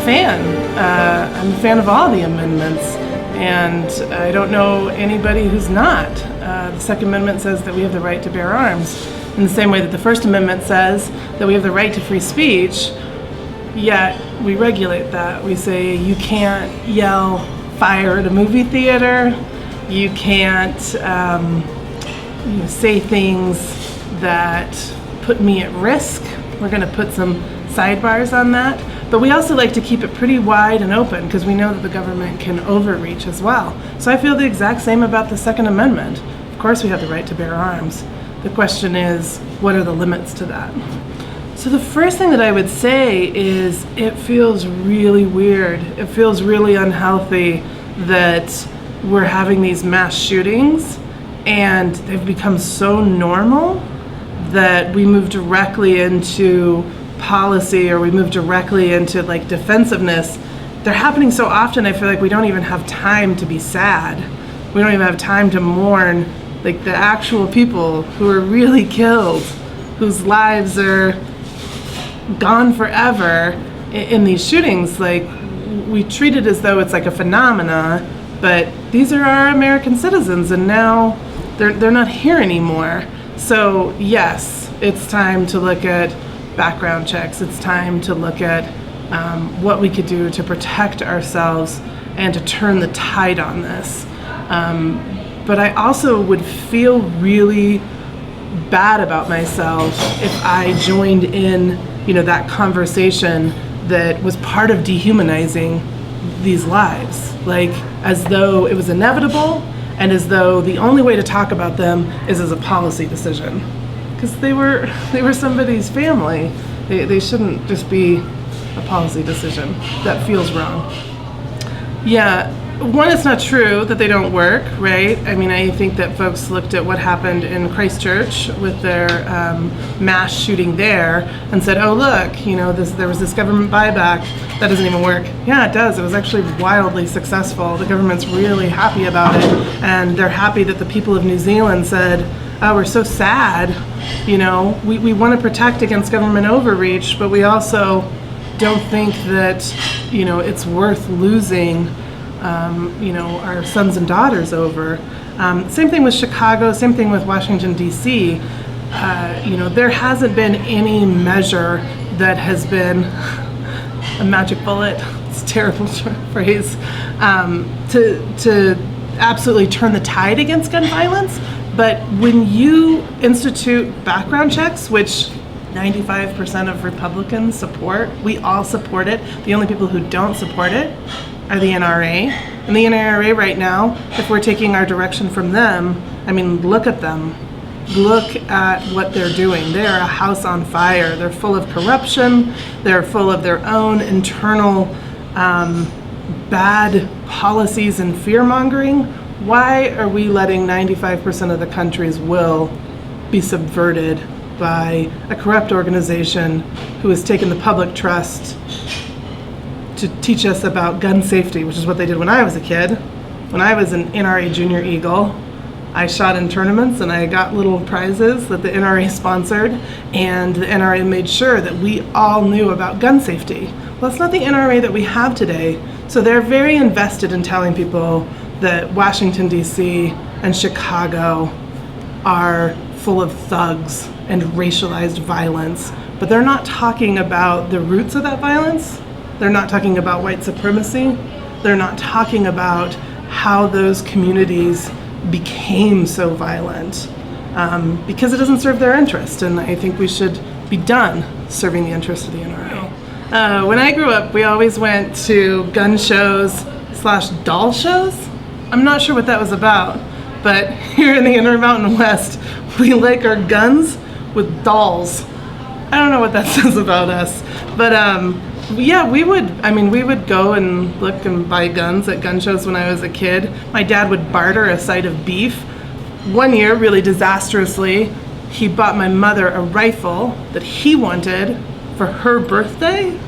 fan. I'm a fan of all the amendments, and I don't know anybody who's not. The Second Amendment says that we have the right to bear arms, in the same way that the First Amendment says that we have the right to free speech, yet we regulate that. We say you can't yell fire at a movie theater, you can't say things that put me at risk. We're going to put some sidebars on that. But we also like to keep it pretty wide and open because we know that the government can overreach as well. So I feel the exact same about the Second Amendment. Of course we have the right to bear arms. The question is, what are the limits to that? So the first thing that I would say is it feels really weird. It feels really unhealthy that we're having these mass shootings and they've become so normal that we move directly into policy or we move directly into like defensiveness. They're happening so often, I feel like we don't even have time to be sad. We don't even have time to mourn like the actual people who are really killed, whose lives are gone forever in these shootings. Like, we treat it as though it's like a phenomena, but these are our American citizens and now they're not here anymore. So yes, it's time to look at background checks. It's time to look at what we could do to protect ourselves and to turn the tide on this. But I also would feel really bad about myself if I joined in, that conversation that was part of dehumanizing these lives, like as though it was inevitable and as though the only way to talk about them is as a policy decision. Because they were somebody's family. They shouldn't just be a policy decision. That feels wrong. Yeah, one, it's not true that they don't work, right? I mean, I think that folks looked at what happened in Christchurch with their mass shooting there and said, oh look, there was this government buyback. That doesn't even work. Yeah, it does. It was actually wildly successful. The government's really happy about it, and they're happy that the people of New Zealand said, oh, we're so sad. We want to protect against government overreach, but we also don't think that, it's worth losing, our sons and daughters over. Same thing with Chicago, same thing with Washington, D.C. There hasn't been any measure that has been a magic bullet, it's a terrible phrase, to absolutely turn the tide against gun violence. But when you institute background checks, which 95% of Republicans support, we all support it. The only people who don't support it are the NRA. And the NRA right now, if we're taking our direction from them, I mean, look at them. Look at what they're doing. They are a house on fire. They're full of corruption. They're full of their own internal bad policies and fear-mongering. Why are we letting 95% of the country's will be subverted by a corrupt organization who has taken the public trust to teach us about gun safety, which is what they did when I was a kid. When I was an NRA Junior Eagle, I shot in tournaments and I got little prizes that the NRA sponsored, and the NRA made sure that we all knew about gun safety. Well, that's not the NRA that we have today. So they're very invested in telling people that Washington, D.C. and Chicago are full of thugs and racialized violence, but they're not talking about the roots of that violence. They're not talking about white supremacy. They're not talking about how those communities became so violent, because it doesn't serve their interest, and I think we should be done serving the interests of the NRA. When I grew up, we always went to gun shows / doll shows. I'm not sure what that was about, but here in the Intermountain West, we like our guns with dolls. I don't know what that says about us, but yeah, we would go and look and buy guns at gun shows when I was a kid. My dad would barter a side of beef. One year, really disastrously, he bought my mother a rifle that he wanted for her birthday.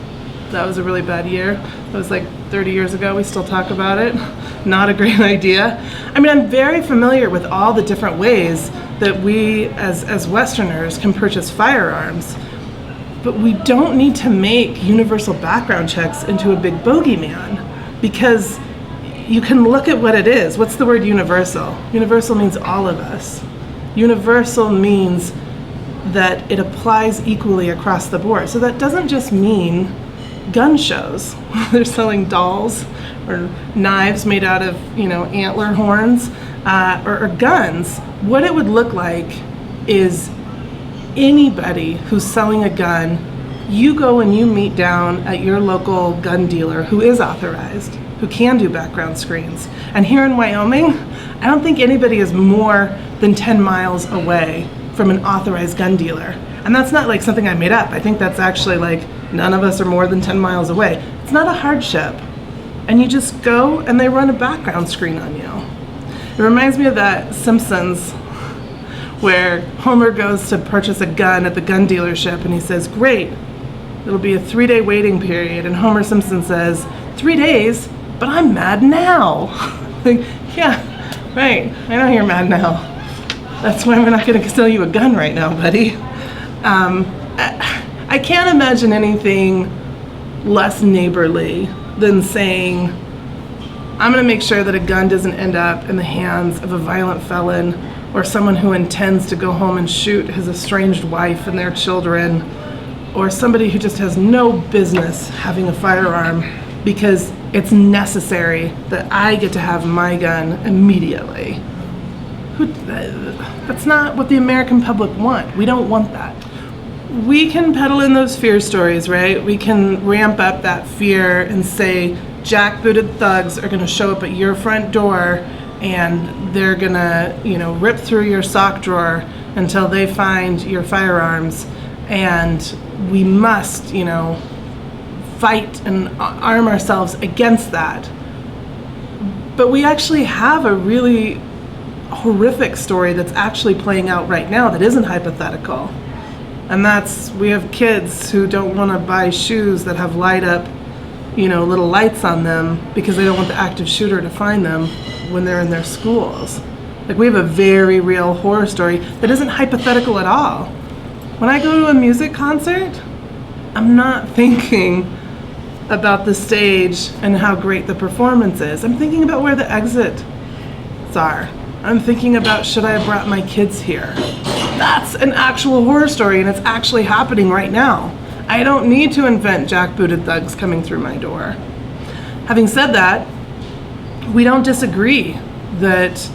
That was a really bad year. That was like 30 years ago. We still talk about it. Not a great idea. I mean, I'm very familiar with all the different ways that we as Westerners can purchase firearms. But we don't need to make universal background checks into a big bogeyman, because you can look at what it is. What's the word universal? Universal means all of us. Universal means that it applies equally across the board. So that doesn't just mean gun shows. They're selling dolls or knives made out of, antler horns, or guns. What it would look like is anybody who's selling a gun, you go and you meet down at your local gun dealer who is authorized, who can do background screens. And here in Wyoming, I don't think anybody is more than 10 miles away from an authorized gun dealer. And that's not like something I made up. I think that's actually like none of us are more than 10 miles away. It's not a hardship. And you just go and they run a background screen on you. It reminds me of that Simpsons where Homer goes to purchase a gun at the gun dealership and he says, "Great, it'll be a 3-day waiting period." And Homer Simpson says, 3 days? But I'm mad now. Like, yeah, right, I know you're mad now. That's why we're not gonna sell you a gun right now, buddy. I can't imagine anything less neighborly than saying, I'm gonna make sure that a gun doesn't end up in the hands of a violent felon or someone who intends to go home and shoot his estranged wife and their children, or somebody who just has no business having a firearm because it's necessary that I get to have my gun immediately. That's not what the American public want. We don't want that. We can peddle in those fear stories, right? We can ramp up that fear and say jackbooted thugs are gonna show up at your front door and they're gonna, rip through your sock drawer until they find your firearms, and we must, fight and arm ourselves against that. But we actually have a really horrific story that's actually playing out right now that isn't hypothetical. And that's, we have kids who don't want to buy shoes that have light up, little lights on them because they don't want the active shooter to find them when they're in their schools. Like, we have a very real horror story that isn't hypothetical at all. When I go to a music concert, I'm not thinking about the stage and how great the performance is. I'm thinking about where the exits are. I'm thinking about, should I have brought my kids here? That's an actual horror story, and it's actually happening right now. I don't need to invent jackbooted thugs coming through my door. Having said that, we don't disagree that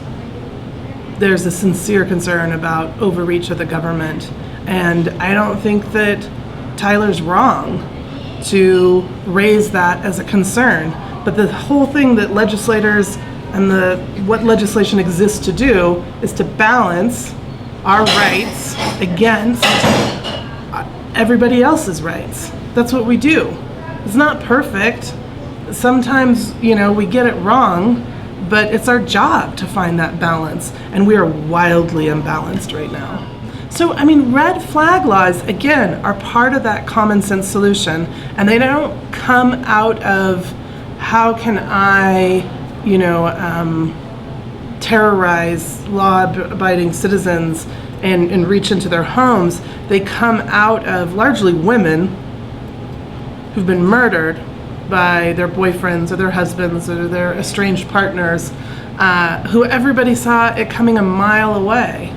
there's a sincere concern about overreach of the government, and I don't think that Tyler's wrong to raise that as a concern. But the whole thing that legislators and what legislation exists to do is to balance our rights against everybody else's rights. That's what we do. It's not perfect. Sometimes, we get it wrong, but it's our job to find that balance, and we are wildly imbalanced right now. So, red flag laws, again, are part of that common sense solution, and they don't come out of how can I, terrorize law-abiding citizens and reach into their homes. They come out of largely women who've been murdered by their boyfriends or their husbands or their estranged partners, who everybody saw it coming a mile away.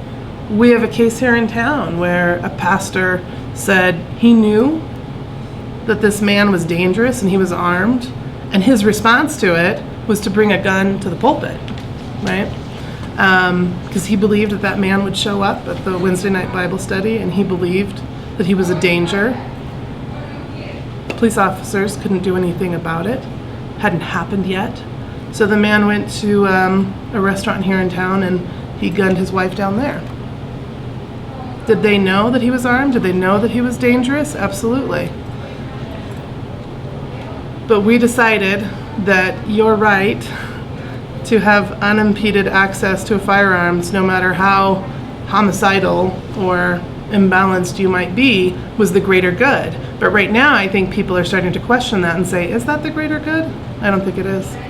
We have a case here in town where a pastor said he knew that this man was dangerous and he was armed, and his response to it was to bring a gun to the pulpit, right? Because he believed that man would show up at the Wednesday night Bible study, and he believed that he was a danger. Police officers couldn't do anything about it. Hadn't happened yet. So the man went to a restaurant here in town and he gunned his wife down there. Did they know that he was armed? Did they know that he was dangerous? Absolutely. But we decided that your right to have unimpeded access to firearms, no matter how homicidal or imbalanced you might be, was the greater good. But right now, I think people are starting to question that and say, is that the greater good? I don't think it is.